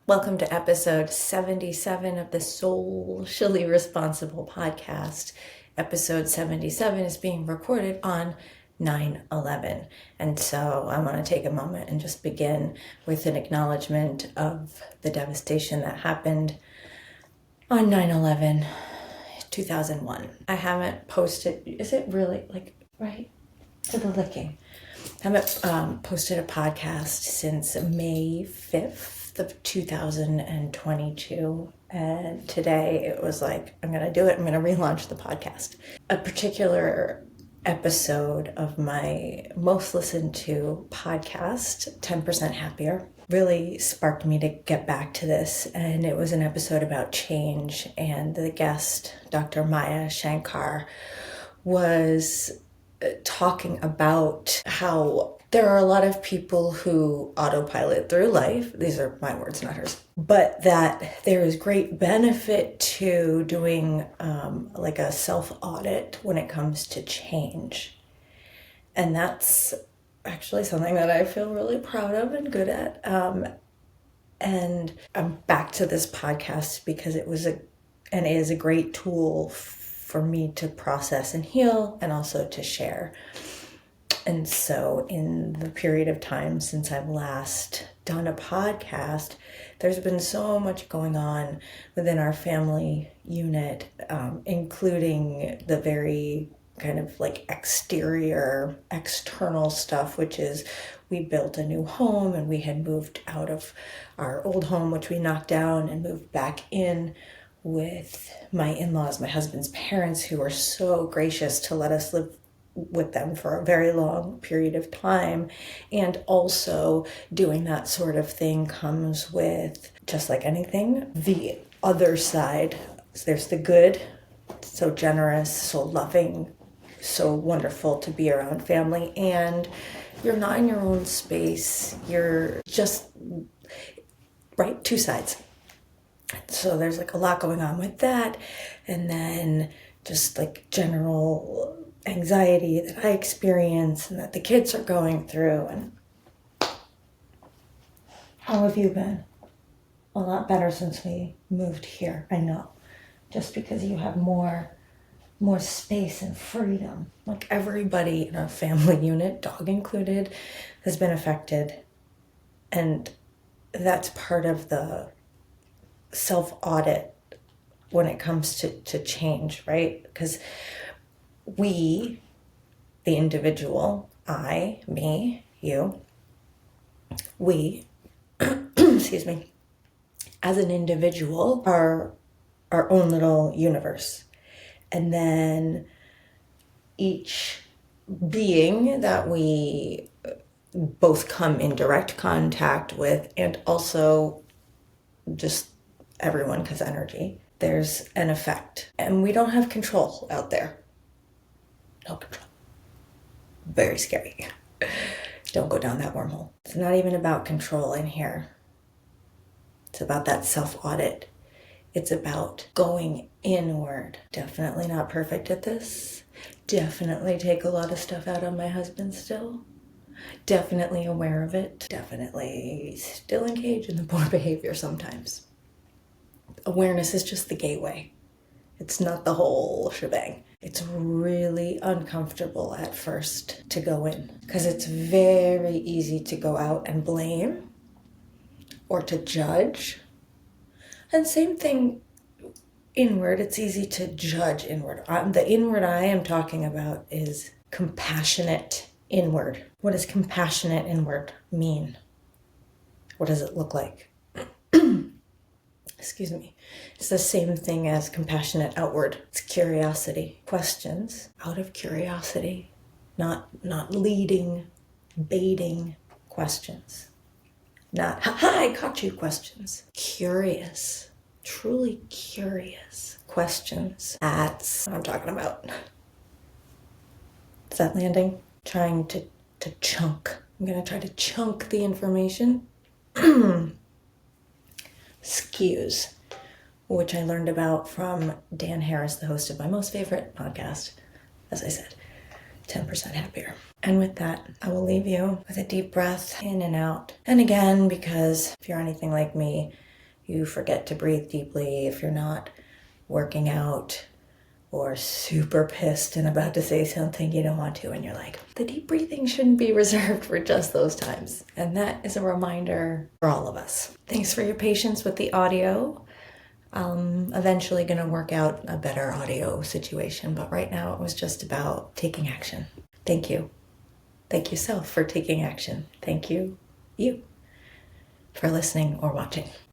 Welcome to episode 77 of the Socially Responsible podcast. Episode 77 is being recorded on 9/11. And so I want to take a moment and just begin with an acknowledgement of the devastation that happened on 9/11, 2001. I haven't posted, is it really right to the licking? I haven't posted a podcast since May 5th of 2022, and today it was like, I'm gonna do it. I'm gonna relaunch the podcast. A particular episode of my most listened to podcast, 10% Happier, really sparked me to get back to this, and it was an episode about change, and the guest, Dr. Maya Shankar, was talking about how there are a lot of people who autopilot through life. These are my words, not hers. But that there is great benefit to doing like a self-audit when it comes to change. And that's actually something that I feel really proud of and good at. And I'm back to this podcast because it was and is a great tool for me to process and heal, and also to share. And so in the period of time since I've last done a podcast, there's been so much going on within our family unit, including the very kind of like external stuff, which is we built a new home and we had moved out of our old home, which we knocked down, and moved back in with my in-laws, my husband's parents, who were so gracious to let us live with them for a very long period of time. And also doing that sort of thing comes with, just like anything, the other side. There's the good, so generous, so loving, so wonderful to be around family, and you're not in your own space. You're just, right, two sides. So there's like a lot going on with that. And then just like general anxiety that I experience and that the kids are going through. And how have you been? A lot better since we moved here, I know. Just because you have more space and freedom. Like everybody in our family unit, dog included, has been affected. And that's part of the self-audit when it comes to change, right? Because we, the individual, I, me, you, we, excuse me, as an individual are our own little universe. And then each being that we both come in direct contact with, and also just everyone, because energy, there's an effect. And we don't have control out there. No control. Very scary. Don't go down that wormhole. It's not even about control in here. It's about that self-audit. It's about going inward. Definitely not perfect at this. Definitely take a lot of stuff out on my husband still. Definitely aware of it. Definitely still engage in the poor behavior sometimes. Awareness is just the gateway. It's not the whole shebang. It's really uncomfortable at first to go in, because it's very easy to go out and blame or to judge. And same thing inward, it's easy to judge inward. The inward I am talking about is compassionate inward. What does compassionate inward mean? What does it look like? Excuse me. It's the same thing as compassionate outward. It's curiosity. Questions out of curiosity, not leading, baiting questions. Not, ha, I caught you questions. Curious, truly curious questions. That's what I'm talking about. Is that landing? Trying to chunk. I'm going to try to chunk the information. Skews, which I learned about from Dan Harris, the host of my most favorite podcast, as I said, 10% Happier. And with that, I will leave you with a deep breath in and out. And again, because if you're anything like me, you forget to breathe deeply, if you're not working out, or super pissed and about to say something you don't want to, and you're like, the deep breathing shouldn't be reserved for just those times. And that is a reminder for all of us. Thanks for your patience with the audio. I'm eventually going to work out a better audio situation, but right now it was just about taking action. Thank you. Thank you, self, for taking action. Thank you, you, for listening or watching.